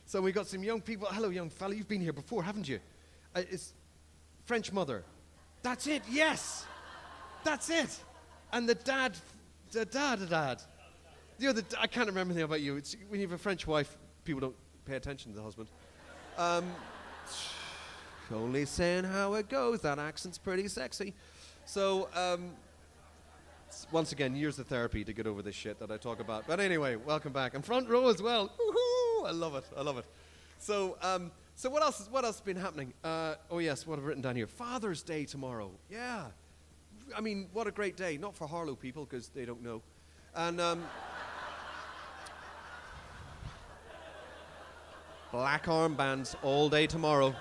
So we got some young people. Hello, young fella. You've been here before, haven't you? It's French mother. That's it. Yes. That's it. And the dad. I can't remember anything about you. It's, when you have a French wife, people don't pay attention to the husband. Only saying how it goes. That accent's pretty sexy. So, once again, years of therapy to get over this shit that I talk about. But anyway, welcome back. And front row as well. Woohoo! I love it. So, what else has been happening? Oh yes, what I've written down here. Father's Day tomorrow. Yeah. I mean, what a great day. Not for Harlow people, because they don't know. And, black armbands all day tomorrow.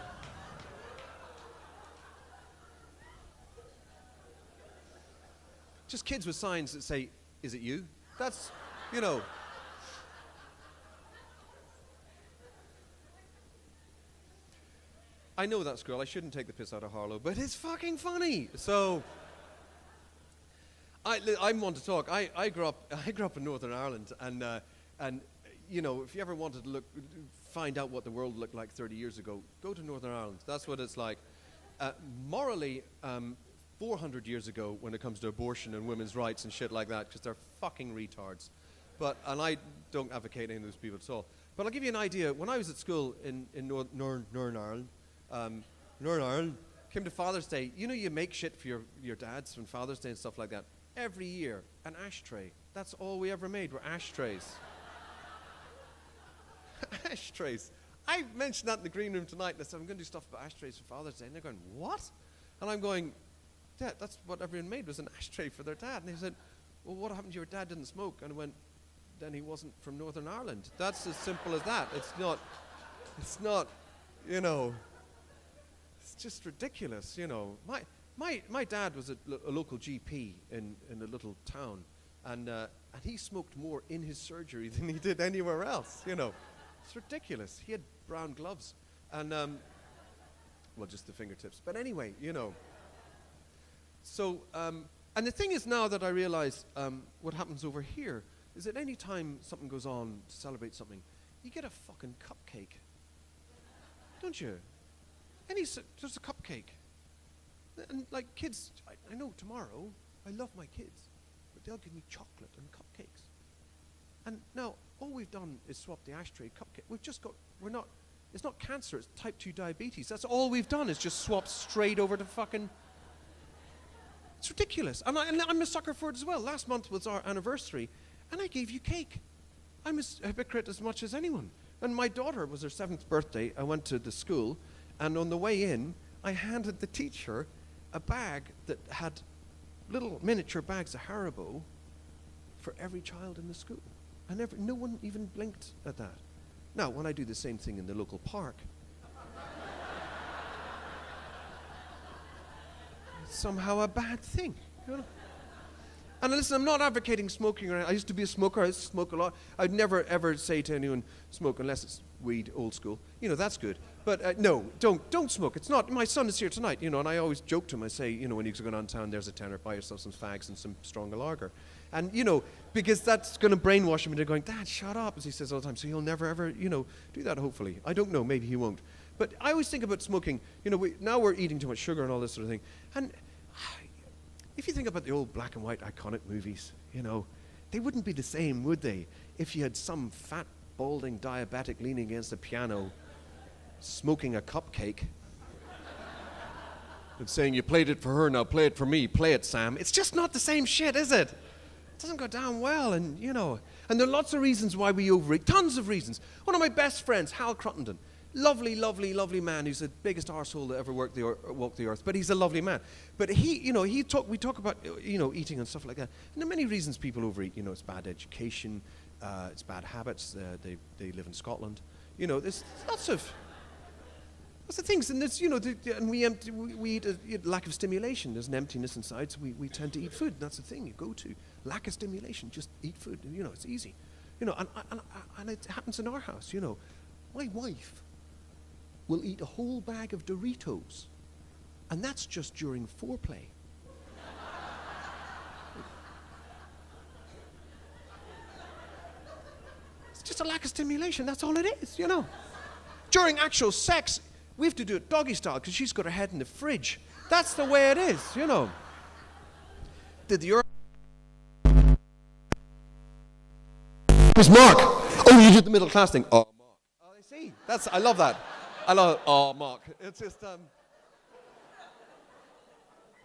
Just kids with signs that say, "Is it you?" That's, you know. I know that girl. I shouldn't take the piss out of Harlow, but it's fucking funny. So, I want to talk. I grew up in Northern Ireland, and you know, if you ever wanted to find out what the world looked like 30 years ago, go to Northern Ireland. That's what it's like. Morally, 400 years ago, when it comes to abortion and women's rights and shit like that, because they're fucking retards. And I don't advocate any of those people at all. But I'll give you an idea. When I was at school in Northern Ireland, came to Father's Day. You know, you make shit for your dads on Father's Day and stuff like that. Every year, an ashtray. That's all we ever made were ashtrays. Ashtrays. I mentioned that in the green room tonight, and I said, I'm going to do stuff about ashtrays for Father's Day. And they're going, what? And I'm going, yeah, that's what everyone made, was an ashtray for their dad. And they said, well, what happened to your dad didn't smoke? And I went, then he wasn't from Northern Ireland. That's as simple as that. It's not, you know, it's just ridiculous, you know. My dad was a local GP in a little town, and he smoked more in his surgery than he did anywhere else, you know. It's ridiculous. He had brown gloves, and, well, just the fingertips. But anyway, you know. So, and the thing is now that I realize what happens over here is that any time something goes on to celebrate something, you get a fucking cupcake. Don't you? Just a cupcake. And like kids, I know tomorrow, I love my kids, but they'll give me chocolate and cupcakes. And now, all we've done is swap the ashtray cupcake. It's not cancer, it's type 2 diabetes. That's all we've done is just swap straight over to fucking, it's ridiculous. And I'm a sucker for it as well. Last month was our anniversary, and I gave you cake. I'm a hypocrite as much as anyone. And my daughter, was her 7th birthday, I went to the school, and on the way in, I handed the teacher a bag that had little miniature bags of Haribo for every child in the school. And no one even blinked at that. Now, when I do the same thing in the local park, it's somehow a bad thing, you know? And listen, I'm not advocating smoking. I used to be a smoker. I used to smoke a lot. I'd never, ever say to anyone, smoke unless it's weed, old school. You know, that's good. But no, don't smoke. It's not. My son is here tonight, you know, and I always joke to him. I say, you know, when he's going down town, there's a tenner, buy yourself some fags and some stronger lager. And, you know, because that's going to brainwash him into going, Dad, shut up, as he says all the time. So he'll never, ever, you know, do that, hopefully. I don't know. Maybe he won't. But I always think about smoking. You know, now we're eating too much sugar and all this sort of thing. And if you think about the old black and white iconic movies, you know, they wouldn't be the same, would they, if you had some fat, balding diabetic leaning against a piano, smoking a cupcake, and saying, you played it for her, now play it for me, play it, Sam. It's just not the same shit, is it? It doesn't go down well, and, you know, and there are lots of reasons why we overeat, tons of reasons. One of my best friends, Hal Cruttenden, lovely, lovely, lovely man who's the biggest arsehole that ever walked the earth, but he's a lovely man. But he, you know, we talk about, you know, eating and stuff like that. And there are many reasons people overeat. You know, it's bad education, it's bad habits. They live in Scotland. You know, there's lots of things. And there's, you know, and we eat a lack of stimulation. There's an emptiness inside, so we tend to eat food. And that's the thing you go to. Lack of stimulation, just eat food. You know, it's easy. You know, and it happens in our house. You know, my wife will eat a whole bag of Doritos, and that's just during foreplay. It's just a lack of stimulation, that's all it is, you know. During actual sex, we have to do it doggy style because she's got her head in the fridge. That's the way it is, you know. Did the Miss Mark. Oh, you did the middle class thing. Oh, Mark. Oh, I see. I love that. I love it. Oh, Mark. It's just,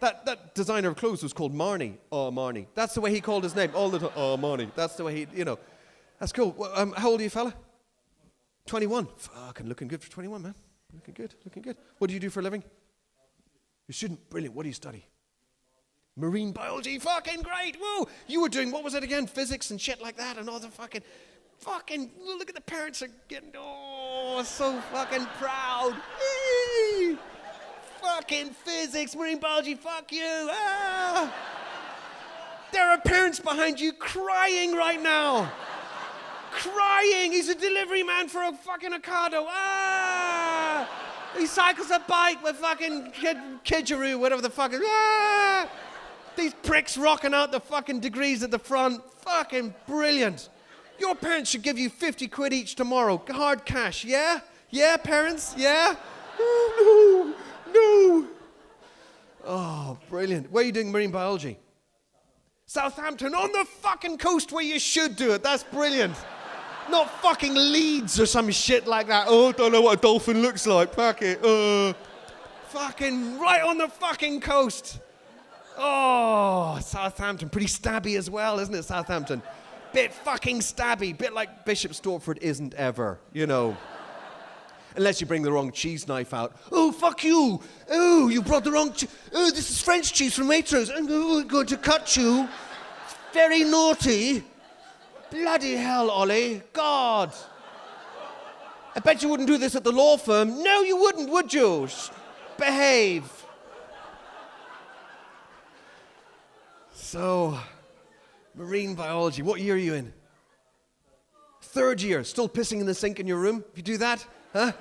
that designer of clothes was called Marnie. Oh, Marnie. That's the way he called his name all the time. Oh, Marnie. That's the way he, you know. That's cool. Well, how old are you, fella? 21. Fucking looking good for 21, man. Looking good, looking good. What do you do for a living? You're a student. Brilliant. What do you study? Marine biology. Fucking great. Woo. You were doing, what was it again? Physics and shit like that and all the fucking, look at the parents are getting, so fucking proud. Eee. Fucking physics, marine biology, fuck you. Ah. There are parents behind you crying right now. Crying. He's a delivery man for a fucking Ocado. Ah! He cycles a bike with fucking Kidgeroo, whatever the fuck is. Ah! These pricks rocking out the fucking degrees at the front. Fucking brilliant. Your parents should give you 50 quid each tomorrow. Hard cash, yeah? Yeah, parents? Yeah? Oh, no. Oh, brilliant. Where are you doing marine biology? Southampton, on the fucking coast where you should do it. That's brilliant. Not fucking Leeds or some shit like that. Oh, don't know what a dolphin looks like. Fuck it. Fucking right on the fucking coast. Oh, Southampton. Pretty stabby as well, isn't it, Southampton? Bit fucking stabby. Bit like Bishop Stortford isn't ever, you know. Unless you bring the wrong cheese knife out. Oh, fuck you. Oh, you brought the wrong oh, this is French cheese from Waitrose. I'm going to cut you. Very naughty. Bloody hell, Ollie. God. I bet you wouldn't do this at the law firm. No, you wouldn't, would you? Behave. So, marine biology. What year are you in? 3rd year. Still pissing in the sink in your room? If you do that, huh?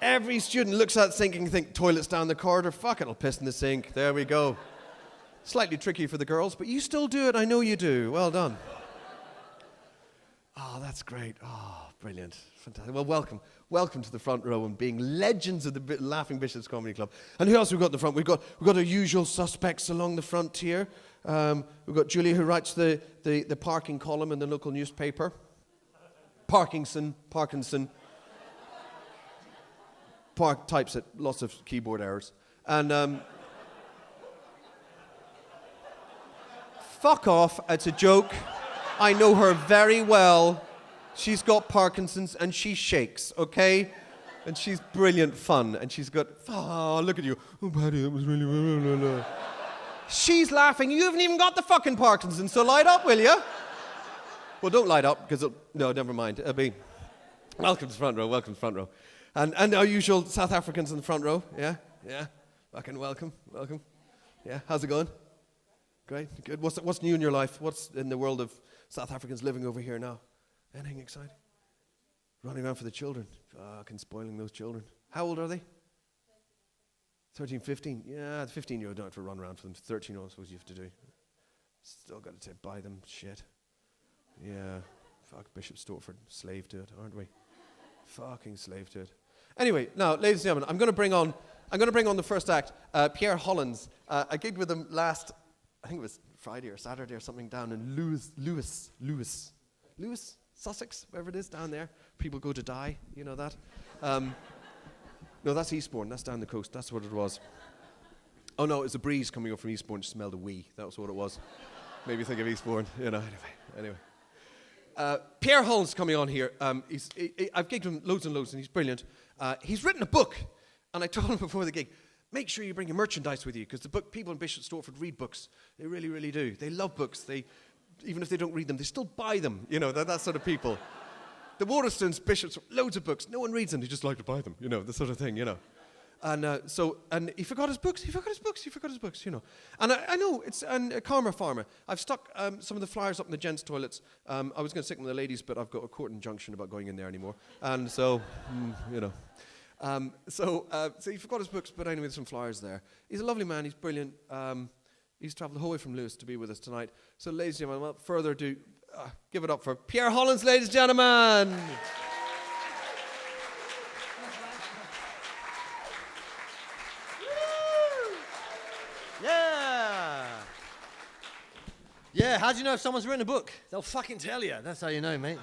Every student looks at the sink and think, toilet's down the corridor. Fuck it, I'll piss in the sink. There we go. Slightly tricky for the girls, but you still do it. I know you do. Well done. Oh, that's great. Oh, brilliant. Fantastic. Well, welcome. Welcome to the front row and being legends of the Laughing Bishops Comedy Club. And who else have we got in the front? We've got our usual suspects along the front here. We've got Julie, who writes the parking column in the local newspaper. Parkinson. Types it. Lots of keyboard errors. And fuck off. It's a joke. I know her very well. She's got Parkinson's and she shakes, okay? And she's brilliant fun. And she's got, oh, look at you. Oh, Paddy, that was really... Blah, blah, blah. She's laughing. You haven't even got the fucking Parkinson's, so light up, will you? Well, don't light up, because... No, never mind. It'll be... Welcome to the front row. Welcome to the front row. And our usual South Africans in the front row. Yeah? Yeah? Fucking welcome. Yeah? How's it going? Great. Good. What's new in your life? What's in the world of South Africans living over here now? Anything exciting? Running around for the children. Fucking spoiling those children. How old are they? 13, 15. Yeah, the 15-year-old don't have to run around for them. 13-year-olds, suppose you have to do. Still got to buy them shit. Yeah. Fuck Bishop Stortford. Slave to it, aren't we? Fucking slave to it. Anyway, now, ladies and gentlemen, I'm going to bring on the first act, Pierre Hollins. I gigged with him last, I think it was Friday or Saturday or something, down in Lewis, Sussex, wherever it is, down there. People go to die, you know that. No, that's Eastbourne. That's down the coast. That's what it was. Oh no, it was a breeze coming up from Eastbourne. It smelled a wee. That was what it was. Maybe think of Eastbourne. You know. Anyway. Pierre Hollins coming on here. I've gigged him loads and loads, and he's brilliant. He's written a book, and I told him before the gig, make sure you bring your merchandise with you, because the book, people in Bishop Stortford read books. They really, really do. They love books. Even if they don't read them, they still buy them. You know, that sort of people. The Waterstones, Bishops, loads of books. No one reads them. They just like to buy them. You know, the sort of thing. You know. And he forgot his books. He forgot his books. You know. And I know it's a Karma Farmer. I've stuck some of the flyers up in the gents' toilets. I was going to stick them in the ladies, but I've got a court injunction about going in there anymore. And so, you know. So he forgot his books, but anyway, there's some flyers there. He's a lovely man. He's brilliant. He's travelled the whole way from Lewis to be with us tonight. So, ladies and gentlemen, without further ado, give it up for Pierre Hollins, ladies and gentlemen. Yeah, how do you know if someone's written a book? They'll fucking tell you. That's how you know, mate.